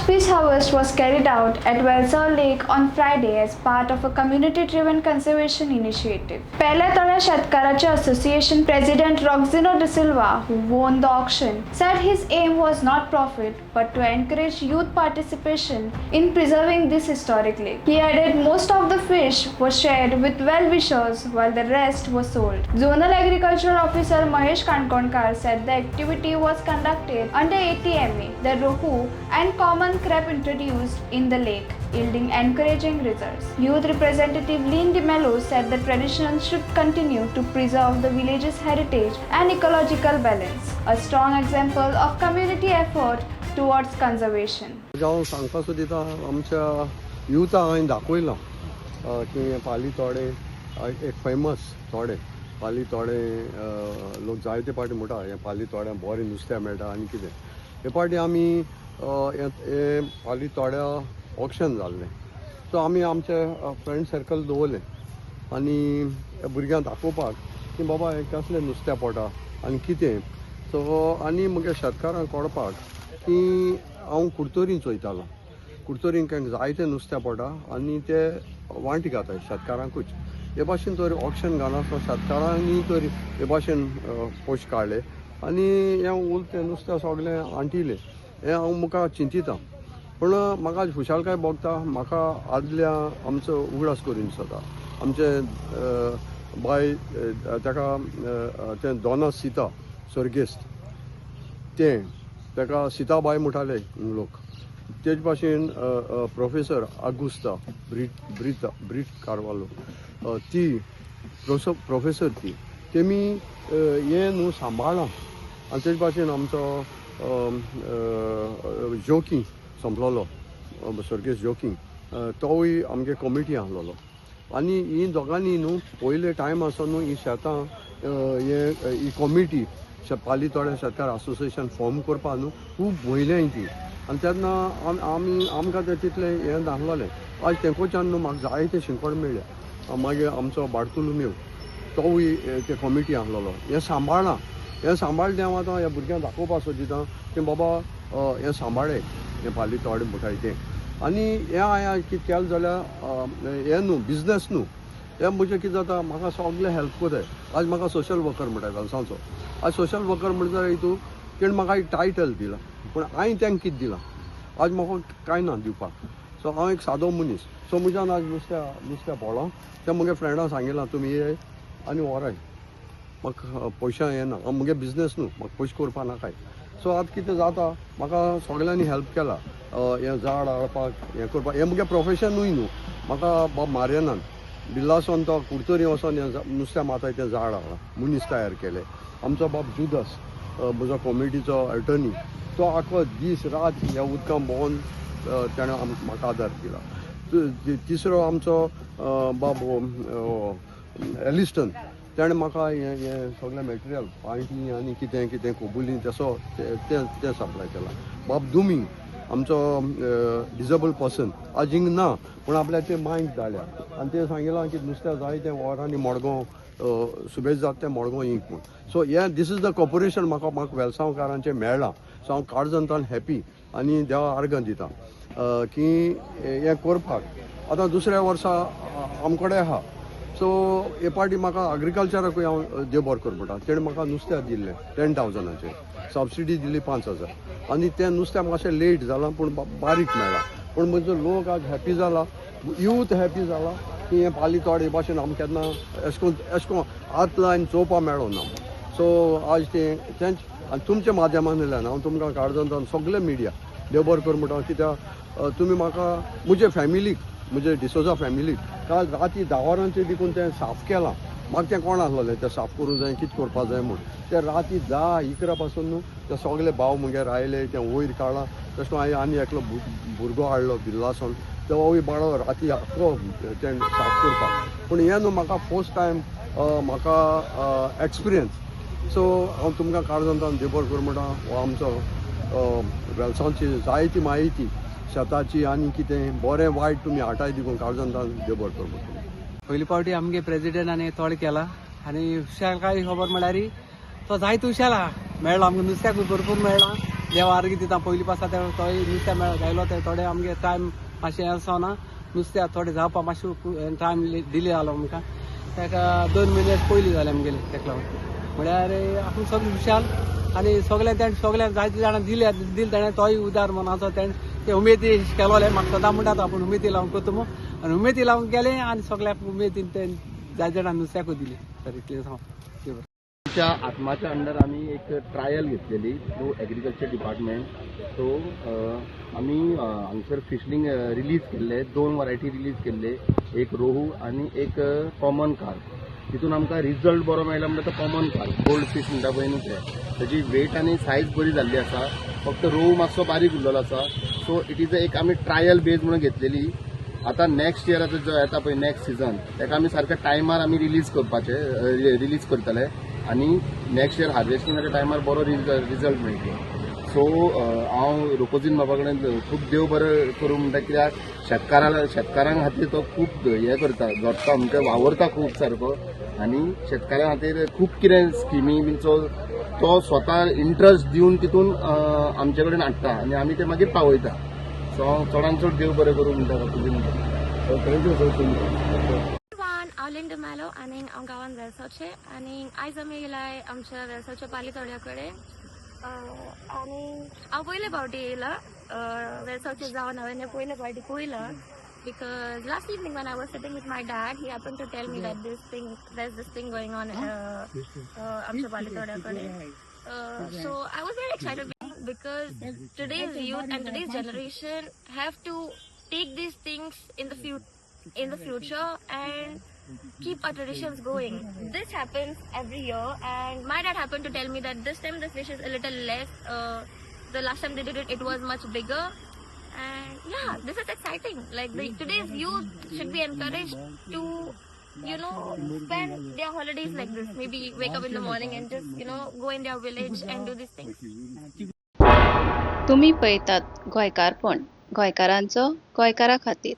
fish harvest was carried out at Welsall Lake on Friday as part of a community-driven conservation initiative. Pehल्या तोड्या शेतकाराचे association president Roxino De Silva, who won the auction, said his aim was not profit but to encourage youth participation in preserving this historic lake. He added most of the fish was shared with well-wishers while the rest was sold. Zonal Agricultural Officer Mahesh Kankonkar said the activity was conducted under ATMA, the rohu and common crab introduced in the lake, yielding encouraging results. Youth representative Lynn DeMello said the tradition should continue to preserve the village's heritage and ecological balance, a strong example of community effort towards conservation. जावं सांगपा सोदिता आमच्या युथा हांवें दाखयलां की पाली तोडे एक famous तोडे पाली तोडे लोक जायते पाटी म्हणटा हे पाली तोड्या बरें नुस्तें मेळटा आनी कितें हे पाटी आमी हे पाली तोड्या ऑक्शन जाल्लें सो आमी आमचे फ्रेंड सर्कल दवरलें आनी भुरग्यांक दाखोवपाक की बाबा हे कसलें नुस्तें पडटा आनी कितें सो आनी म्हगे शेतकारांक कळपाक की हांव कुडतोरीन चोयतालो कुडतोरीन जायते नुस्तें पडटा आनी ते वांटी घाताय शेतकारांकूच हे भाशेन तर ऑक्शन घालना शेतकारांनी तर हे भाशेन पोश काडले आनी हें उरतें नुस्तें सगळें आंटिलें हें हांव मुखार चिंतिता पूण म्हाका खुशालकाय भोगता म्हाका आदल्या आमचो उगडास करून दिसता आमचे बाय ताका तें दोना सीता सर्गेस्त ताका सीताबाई म्हणटाले लोक तेज भाशेन प्रोफेसर आगुस्ता ब्रीट कारवालो ती प्रोफेसर ती तेमी हें न्हू सांबाळ्ळां आनी तेज भाशेन आमचो जोकी संपलोलो सर्गेस्त जोकी तोवूय आमगे कमिटी आहलोलो आनी ही दोगांनी न्हू पयले टायम आसा न्हू ही शेतां ही कमिटी पाली तोड्या शेतकार असोसिएशन फॉर्म करपा न्हू खूब वयलें ती आनी तेन्ना आमकां तें तितलें हें दाखलोलें आज तेंकोच्यान न्हू म्हाका जायते शिंकोड मेळ्ळे मागीर आमचो बार्तुलोमेव तोवूय ते कमिटी आहलोलो हें सांबाळना हें सांबाळलें हांव आतां ह्या भुरग्यांक दाखोवपा सोदिता की बाबा हें सांबाळे हें पाली तोडे म्हणटाय तें आनी हें हांवें कितें केलें जाल्यार हें न्हू बिजनस न्हू हें म्हणजे कितें जाता म्हाका सगळें हेल्प कोताय आज म्हाका सोशल वर्कर म्हणटाय वेलसांचो आज सोशल वर्कर म्हणटा हितून तेणें म्हाका एक टायटल दिला पूण हांवें तेंकां कितें दिलां आज म्हाका कांय ना दिवपाक सो हांव एक सादो मनीस सो म्हज्यान आज नुस्तें पडलां तें म्हज्या फ्रेंडान सांगिलां तुमी ये आनी व्हराय म्हाका पयशे येना म्हगे बिजनस न्हू म्हाका पयशे करपा नाकाय सो आतां कितें जाता म्हाका सगळ्यांनी हेल्प केला हें झाड हाडपाक हें करपाक हें म्हजें प्रोफेशनूय न्हू म्हाका बाब मारयनान बिल्लासोन तो कुडतोरी वचोन नुस्तें माताय तें झाड हाडला मनीस तयार केलें आमचो बाब जुदस म्हजो कॉमिटीचो अटर्नी तो आख्खो दीस रात ह्या उदकां भोंवन तेणें म्हाका आदार दिला तिसरो आमचो बाब एलिस्टन तेणें म्हाका हें सगळें मॅटेरियल पांयटी आनी कितें कितें कोबुली तसो तें सप्लाय केला बाब दुमी आमचो डिसेबल पर्सन आज हिंग ना पूण आपल्या ते मायंड धाडल्या आनी ते सांगिलां की नुस्तें जाय तें वरांनी मडगांव सुबेज जाता तें मडगांव इंक म्हूण सो हें दीस इज द कॉर्पोरेशन म्हाका वेलसांवकारांचें मेळ्ळां सो हांव काळजंतान हॅपी आनी देवा आर्गां दिता की हें करपाक आतां दुसऱ्या वर्सा आमचे कडेन आहा सो हे पाटी म्हाका एग्रिकल्चराकूय हांव देव बरें कर म्हणटा तेणें म्हाका नुस्तें दिल्लें 10,000 सबसिडी दिल्ली 5,000 आनी तें नुस्तें मातशें लेट जालां पूण बारीक मेळ्ळां पूण म्हजो लोक आज हॅपी जाला यूथ हॅपी जाला की हें पाली तोड हे भाशेन आमकां केन्ना एश कोन्न हात लायन चोवपा मेळो ना सो आज तेंच आनी तुमच्या माध्यमांतल्यान हांव तुमकां काळजांतल्यान सगळे मिडिया देव बरें कर म्हणटा कित्याक तुमी म्हाका म्हजे फॅमिलीक म्हजे डिसोजा फॅमिलीक काल राती 10 वरांचेर देखून तें साफ केलां म्हाका तें कोण आसलोलें तें साफ करूं जाय कितें करपा जाय म्हूण तें राती 10-11 पासून न्हू ते सगळे भाव मुगेर आयले तें वयर काडलां तशें हांवें आनी एकलो भुरगो हाडलो बिल्लासून तेवूय बाळो राती आख्खो तें साफ करपाक पूण हें न्हू म्हाका फर्स्ट टायम म्हाका एक्सपिरियन्स सो हांव तुमकां काळजांतल्यान देव बरें कर म्हणटा हो आमचो वेलसांवची जायती म्हायती शेताची आनी कितें बरें वायट तुमी हाटाय देखून काळजांतल्यान देव बरें कर म्हणटा पयली फावटी आमगे प्रेसिडेंटान तोड केला आनी काय खबर म्हळ्यार तो जायतो उशेला मेळ्ळो आमकां नुस्त्याक भरपूर मेळ्ळा देवा आर्गी दिता पयलीं पासून तो नुस्त्या गायलो ते थोडे आमगे टायम मातशें आसना नुस्त्या थोडे जावपा मातशें टायम डिले जालो आमकां ताका 2 म्हयने पयलीं जाले आमगेले ताका लागून म्हळ्यार आपूण सगळे खुशाल आनी सगळ्या जायते जाणां दिले ताणें तोय उदार मनाचो ते उमेदी केलोले म्हाका सदां म्हणटात आपूण उमेदी लावन करता मो आनी उमेदी लावन गेले आनी सगळ्याक उमेदीन ते जाय जाणां नुस्त्याकूय दिली तर इतलें सांग आमच्या आत्माच्या अंडर आम्ही एक ट्रायल घेतलेली थ्रू एग्रीकल्चर डिपार्टमेंट सो आम्ही हांगसर फिशलिंग रिलीज केल्ले 2 वरायटी रिलीज केल्ले एक रोहू आणि एक कॉमन कार्प तितून आमकां रिजल्ट बरो मेळ्ळो म्हणल्यार तो कॉमन कार्प गोल्ड फीश म्हणटा पळय न्हू ते ताजी वेट आनी सायज बरी जाल्ली आसा फक्त रोहू मातसो बारीक उरलेलो आसा सो इट इज एक आमी ट्रायल बेज म्हणून घेतलेली आता नेक्स्ट इयर जो येता पळय नेक्स्ट सीझन ताका आमी सारक्या टायमार आमी रिलीज करतले आणि नेक्स्ट इयर हार्वेस्टिंगाच्या टायमार बरो रिजल्ट मेळटलो सो हांव रुपोजीन बाबा कडेन खूब देव बरें करूं म्हणटा कित्याक शेतकारां खातीर तो खूब हें करता झोडटा म्हणजे वावरता खूब सारको आनी शेतकाऱ्यां खातीर खूब कितें स्किमी बीन तो स्वता इंट्रस्ट दिवन तितून आमचे कडेन हाडटा आनी आमी ते मागीर पावयता सो हांव चडांत चड देव बरें करूं म्हणटा रुपोजीन बाबा Linda Malo आणि गावान वेलसावचे आणि आयज आमी येयलाय आमच्या वेलसावच्या पालितोड्या कडेन आणि हांव पयले फावटी येयला वेलसावचे जावन हांवें पयले फावटी पयला because last evening when I was sitting with my dad he happened to tell me that there's this thing going on आमच्या पालितोड्या कडेन so I was very excited because today's youth and today's generation have to take these things in the future and keep our traditions going. This happens every year and my dad happened to tell me that this time the fish is a little less. The last time they did it was much bigger and yeah, this is exciting. Like today's youth should be encouraged to spend their holidays like this. Maybe wake up in the morning and just go in their village and do these things. तुम्ही पळयतात गोंयकारपण गोंयकारांचो गोंयकारा खातीर.